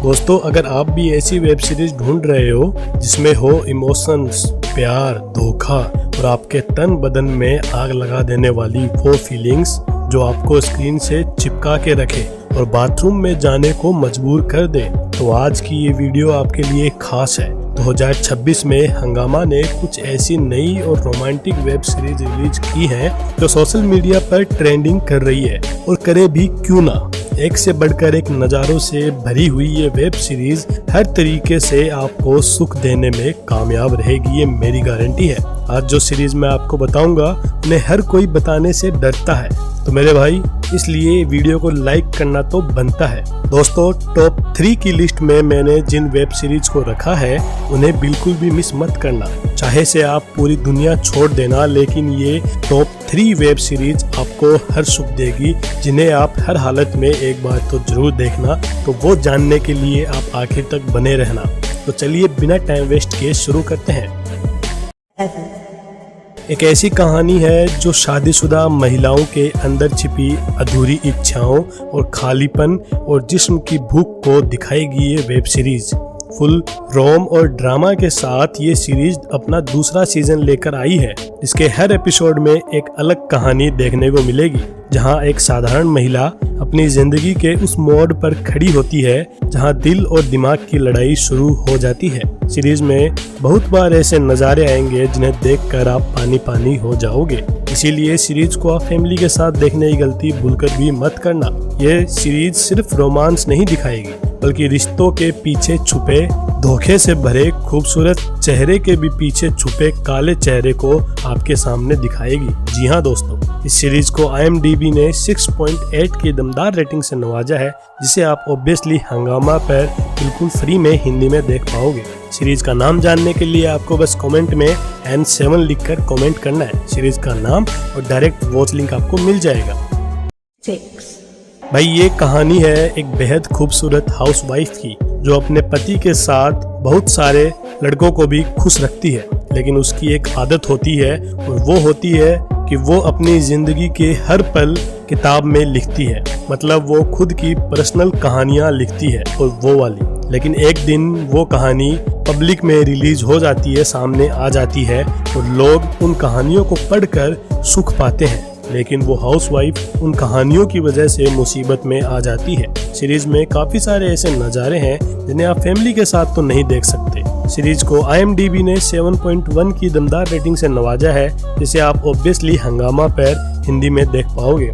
दोस्तों, अगर आप भी ऐसी वेब सीरीज ढूंढ रहे हो जिसमें हो इमोशंस, प्यार, धोखा और आपके तन बदन में आग लगा देने वाली वो फीलिंग्स जो आपको स्क्रीन से चिपका के रखे और बाथरूम में जाने को मजबूर कर दे, तो आज की ये वीडियो आपके लिए खास है। 2026 में हंगामा ने कुछ ऐसी नई और रोमांटिक वेब सीरीज रिलीज की हैं जो सोशल मीडिया पर ट्रेंडिंग कर रही है, और करे भी क्यों ना। एक से बढ़कर एक नज़ारों से भरी हुई ये वेब सीरीज हर तरीके से आपको सुख देने में कामयाब रहेगी, ये मेरी गारंटी है। आज जो सीरीज मैं आपको बताऊंगा उन्हें हर कोई बताने से डरता है, तो मेरे भाई इसलिए वीडियो को लाइक करना तो बनता है। दोस्तों, टॉप 3 की लिस्ट में मैंने जिन वेब सीरीज को रखा है उन्हें बिल्कुल भी मिस मत करना। चाहे से आप पूरी दुनिया छोड़ देना, लेकिन ये टॉप 3 वेब सीरीज आपको हर सुख देगी, जिन्हें आप हर हालत में एक बार तो जरूर देखना। तो वो जानने के लिए आप आखिर तक बने रहना। तो चलिए बिना टाइम वेस्ट किए शुरू करते हैं। एक ऐसी कहानी है जो शादीशुदा महिलाओं के अंदर छिपी अधूरी इच्छाओं और खालीपन और जिस्म की भूख को दिखाएगी ये वेब सीरीज। फुल रोम और ड्रामा के साथ ये सीरीज अपना दूसरा सीजन लेकर आई है, जिसके हर एपिसोड में एक अलग कहानी देखने को मिलेगी, जहां एक साधारण महिला अपनी जिंदगी के उस मोड़ पर खड़ी होती है जहां दिल और दिमाग की लड़ाई शुरू हो जाती है। सीरीज में बहुत बार ऐसे नज़ारे आएंगे जिन्हें देखकर आप पानी पानी हो जाओगे, इसीलिए सीरीज को आप फैमिली के साथ देखने की गलती भूलकर भी मत करना। ये सीरीज सिर्फ रोमांस नहीं दिखाएगी, बल्कि रिश्तों के पीछे छुपे धोखे से भरे खूबसूरत चेहरे के भी पीछे छुपे काले चेहरे को आपके सामने दिखाएगी। जी हाँ दोस्तों, इस सीरीज को IMDb ने 6.8 की दमदार रेटिंग से नवाजा है, जिसे आप ऑब्वियसली हंगामा पर बिल्कुल फ्री में हिंदी में देख पाओगे। सीरीज का नाम जानने के लिए आपको बस कमेंट में N7 लिखकर कमेंट करना है। सीरीज का नाम और डायरेक्ट वॉच लिंक आपको मिल जाएगा। 6 भाई, ये कहानी है एक बेहद खूबसूरत हाउसवाइफ की, जो अपने पति के साथ बहुत सारे लड़कों को भी खुश रखती है, लेकिन उसकी एक आदत होती है, और वो होती है कि वो अपनी जिंदगी के हर पल किताब में लिखती है। मतलब वो खुद की पर्सनल कहानियां लिखती है, और वो वाली। लेकिन एक दिन वो कहानी पब्लिक में रिलीज हो जाती है, सामने आ जाती है, और लोग उन कहानियों को पढ़कर सुख पाते हैं, लेकिन वो हाउसवाइफ उन कहानियों की वजह से मुसीबत में आ जाती है। सीरीज में काफी सारे ऐसे नज़ारे हैं जिन्हें आप फैमिली के साथ तो नहीं देख सकते। सीरीज को IMDb ने 7.1 की दमदार रेटिंग से नवाजा है, जिसे आप ऑब्वियसली हंगामा पर हिंदी में देख पाओगे।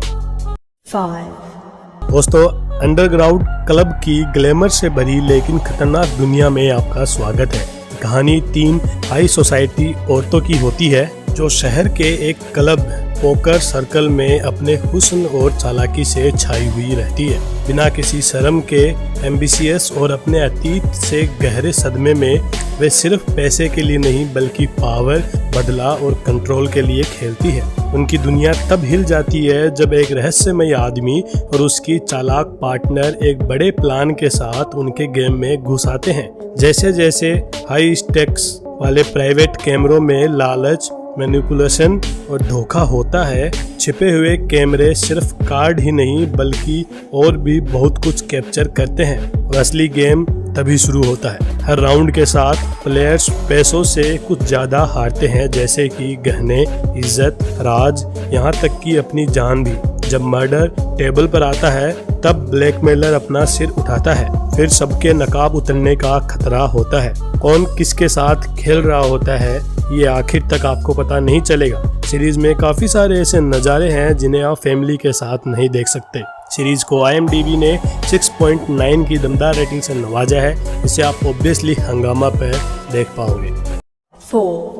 5 दोस्तों, अंडरग्राउंड क्लब की ग्लैमर से भरी लेकिन खतरनाक दुनिया में आपका स्वागत है। कहानी 3 हाई सोसाइटी औरतों की होती है, जो शहर के एक क्लब पोकर सर्कल में अपने हुस्न और चालाकी से छाई हुई रहती है। बिना किसी शर्म के एम्बिशियस और अपने अतीत से गहरे सदमे में वे सिर्फ पैसे के लिए नहीं, बल्कि पावर, बदला और कंट्रोल के लिए खेलती है। उनकी दुनिया तब हिल जाती है जब एक रहस्यमय आदमी और उसकी चालाक पार्टनर एक बड़े प्लान के साथ उनके गेम में घुस आते हैं। जैसे जैसे हाई स्टेक्स वाले प्राइवेट कैमरों में लालच, मैनिपुलेशन और धोखा होता है, छिपे हुए कैमरे सिर्फ कार्ड ही नहीं बल्कि और भी बहुत कुछ कैप्चर करते हैं, और असली गेम तभी शुरू होता है। हर राउंड के साथ प्लेयर्स पैसों से कुछ ज्यादा हारते हैं, जैसे कि गहने, इज्जत, राज, यहाँ तक कि अपनी जान भी। जब मर्डर टेबल पर आता है, तब ब्लैकमेलर अपना सिर उठाता है। फिर सबके नकाब उतरने का खतरा होता है। कौन किसके साथ खेल रहा होता है, ये आखिर तक आपको पता नहीं चलेगा। सीरीज में काफी सारे ऐसे नज़ारे हैं जिन्हें आप फैमिली के साथ नहीं देख सकते। सीरीज को IMDb ने 6.9 की दमदार रेटिंग से नवाजा है, जिसे आप ऑब्वियसली हंगामा पर देख पाओगे। 4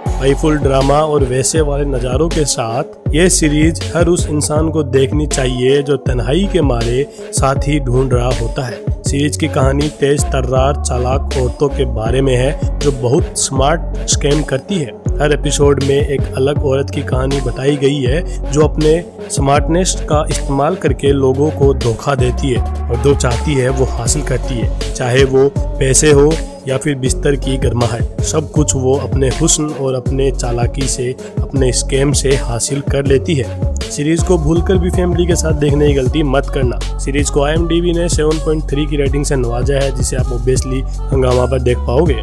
भाई, फुल ड्रामा और वैसे वाले नज़ारों के साथ ये सीरीज हर उस इंसान को देखनी चाहिए जो तन्हाई के मारे साथी ढूंढ रहा होता है। सीरीज की कहानी तेज तर्रार चालाक औरतों के बारे में है, जो बहुत स्मार्ट स्कैम करती है। हर एपिसोड में एक अलग औरत की कहानी बताई गई है, जो अपने स्मार्टनेस का इस्तेमाल करके लोगों को धोखा देती है, और जो चाहती है वो हासिल करती है। चाहे वो पैसे हो या फिर बिस्तर की गर्माहट, सब कुछ वो अपने हुस्न और अपने चालाकी से, अपने स्कैम से हासिल कर लेती है। सीरीज को भूलकर भी फैमिली के साथ देखने की गलती मत करना। सीरीज को IMDb ने 7.3 की रेटिंग से नवाजा है, जिसे आप ऑब्वियसली हंगामा पर देख पाओगे।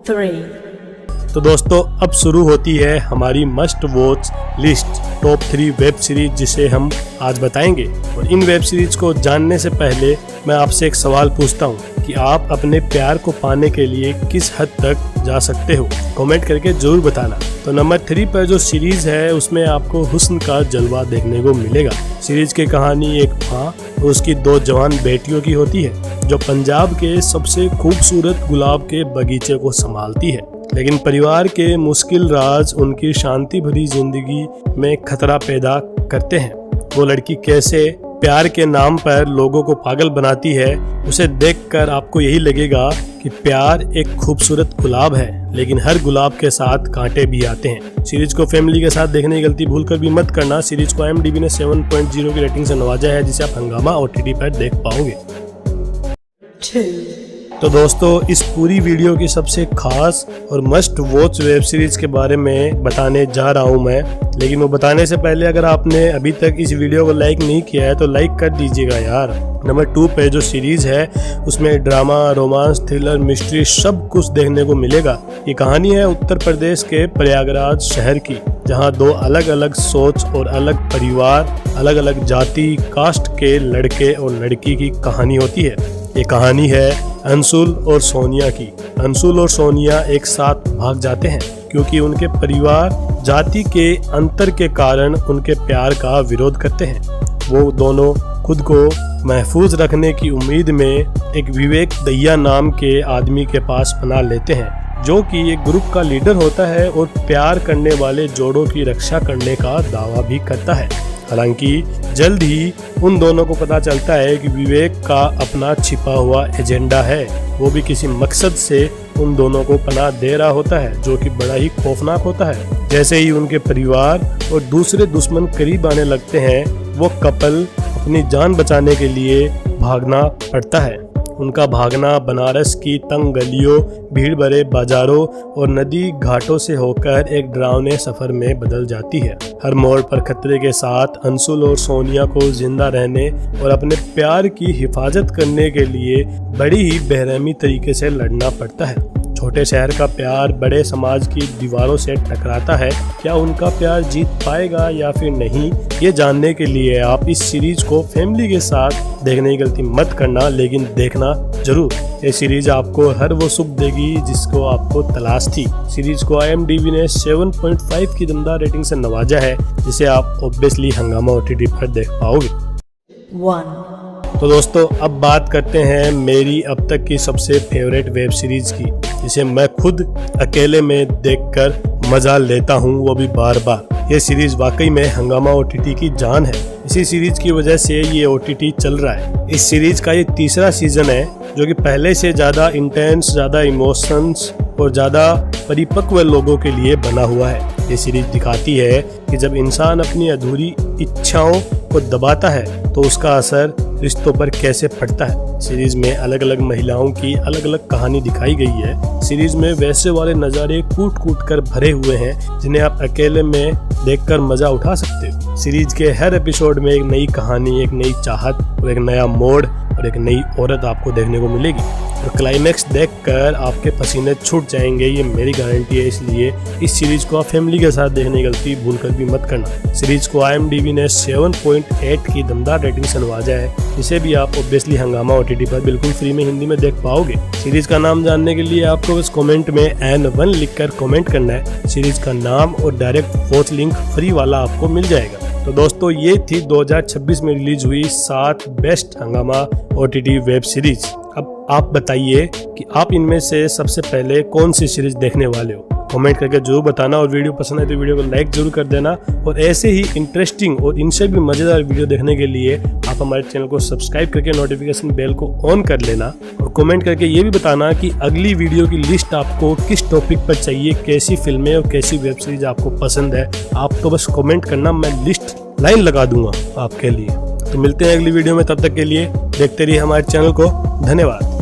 3 तो दोस्तों अब शुरू होती है हमारी must watch list top 3 web series, जिसे हम आज बताएंगे। और इन वेब सीरीज को जानने से पहले मैं आपसे एक सवाल पूछता हूँ कि आप अपने प्यार को पाने के लिए किस हद तक जा सकते हो, कमेंट करके जरूर बताना। तो नंबर 3 पर जो सीरीज है उसमें आपको हुस्न का जलवा देखने को मिलेगा। सीरीज की कहानी एक माँ और उसकी 2 जवान बेटियों की होती है, जो पंजाब के सबसे खूबसूरत गुलाब के बगीचे को संभालती है। लेकिन परिवार के मुश्किल राज उनकी शांति भरी जिंदगी में खतरा पैदा करते हैं। वो लड़की कैसे प्यार के नाम पर लोगों को पागल बनाती है, उसे देखकर आपको यही लगेगा कि प्यार एक खूबसूरत गुलाब है, लेकिन हर गुलाब के साथ कांटे भी आते हैं। सीरीज को फैमिली के साथ देखने की गलती भूलकर भी मत करना। सीरीज को IMDb ने 7.0 की रेटिंग से नवाजा है, जिसे आप हंगामा OTT पर देख पाओगे। 2 तो दोस्तों इस पूरी वीडियो की सबसे खास और मस्ट वॉच वेब सीरीज के बारे में बताने जा रहा हूं मैं, लेकिन वो बताने से पहले अगर आपने अभी तक इस वीडियो को लाइक नहीं किया है तो लाइक कर दीजिएगा यार। नंबर 2 पे जो सीरीज है उसमें ड्रामा, रोमांस, थ्रिलर, मिस्ट्री सब कुछ देखने को मिलेगा। ये कहानी है उत्तर प्रदेश के प्रयागराज शहर की, जहाँ 2 अलग अलग सोच और अलग परिवार, अलग अलग जाति कास्ट के लड़के और लड़की की कहानी होती है। ये कहानी है अंशुल और सोनिया की। अंशुल और सोनिया एक साथ भाग जाते हैं क्योंकि उनके परिवार जाति के अंतर के कारण उनके प्यार का विरोध करते हैं। वो दोनों खुद को महफूज रखने की उम्मीद में एक विवेक दैया नाम के आदमी के पास पनाह लेते हैं, जो कि एक ग्रुप का लीडर होता है और प्यार करने वाले जोड़ों की रक्षा करने का दावा भी करता है। हालांकि जल्द ही उन दोनों को पता चलता है कि विवेक का अपना छिपा हुआ एजेंडा है। वो भी किसी मकसद से उन दोनों को पनाह दे रहा होता है, जो कि बड़ा ही खौफनाक होता है। जैसे ही उनके परिवार और दूसरे दुश्मन करीब आने लगते हैं, वो कपल अपनी जान बचाने के लिए भागना पड़ता है। उनका भागना बनारस की तंग गलियों, भीड़ भरे बाजारों और नदी घाटों से होकर एक डरावने सफर में बदल जाती है। हर मोड़ पर खतरे के साथ अंशुल और सोनिया को जिंदा रहने और अपने प्यार की हिफाजत करने के लिए बड़ी ही बेरहमी तरीके से लड़ना पड़ता है। छोटे शहर का प्यार बड़े समाज की दीवारों से टकराता है। क्या उनका प्यार जीत पाएगा या फिर नहीं, ये जानने के लिए आप इस सीरीज को फैमिली के साथ देखने की गलती मत करना, लेकिन देखना जरूर। ये सीरीज आपको हर वो सुख देगी जिसको आपको तलाश थी। सीरीज को IMDb ने 7.5 की दमदार रेटिंग से नवाजा है, जिसे आप ऑब्वियसली हंगामा OTT पर देख पाओगे। 1 तो दोस्तों अब बात करते हैं मेरी अब तक की सबसे फेवरेट वेब सीरीज की, जिसे मैं खुद अकेले में देखकर मजा लेता हूँ, वो भी बार बार। ये सीरीज वाकई में हंगामा OTT की जान है। इसी सीरीज की वजह से ये OTT चल रहा है। इस सीरीज का ये 3रा सीजन है, जो कि पहले से ज़्यादा इंटेंस, ज़्यादा इमोशंस और ज़्यादा परिपक्व लोगों के लिए बना हुआ है। ये सीरीज दिखाती है कि जब इंसान अपनी अधूरी इच्छाओं को दबाता है तो उसका असर रिश्तों पर कैसे पड़ता है। सीरीज में अलग अलग महिलाओं की अलग अलग कहानी दिखाई गई है। सीरीज में वैसे वाले नज़ारे कूट कूट कर भरे हुए हैं जिन्हें आप अकेले में देखकर मजा उठा सकते हो। सीरीज के हर एपिसोड में एक नई कहानी, एक नई चाहत और एक नया मोड़ और एक नई औरत आपको देखने को मिलेगी। और क्लाइमैक्स देखकर आपके पसीने छूट जाएंगे, ये मेरी गारंटी है। इसलिए इस सीरीज को आप फैमिली के साथ देखने की गलती भूलकर भी मत करना। सीरीज को IMDb ने 7.8 की दमदार रेटिंग से नवाजा है, जिसे भी आप ऑब्वियसली हंगामा OTT पर बिल्कुल फ्री में हिंदी में देख पाओगे। सीरीज का नाम जानने के लिए आपको बस कमेंट में N1 लिखकर कमेंट करना है। सीरीज का नाम और डायरेक्ट वॉच लिंक फ्री वाला आपको मिल जाएगा। तो दोस्तों ये थी 2026 में रिलीज हुई 7 बेस्ट हंगामा OTT वेब सीरीज। अब आप बताइए कि आप इनमें से सबसे पहले कौन सी सीरीज देखने वाले हो। कमेंट करके जरूर बताना, और वीडियो पसंद है तो वीडियो को लाइक जरूर कर देना। और ऐसे ही इंटरेस्टिंग और इनसे भी मजेदार वीडियो देखने के लिए आप हमारे चैनल को सब्सक्राइब करके नोटिफिकेशन बेल को ऑन कर लेना। और कमेंट करके ये भी बताना कि अगली वीडियो की लिस्ट आपको किस टॉपिक पर चाहिए, कैसी फिल्में और कैसी वेब सीरीज आपको पसंद है। आप तो बस कमेंट करना, मैं लिस्ट लाइन लगा दूंगा आपके लिए। तो मिलते हैं अगली वीडियो में, तब तक के लिए देखते रहिए हमारे चैनल को। धन्यवाद।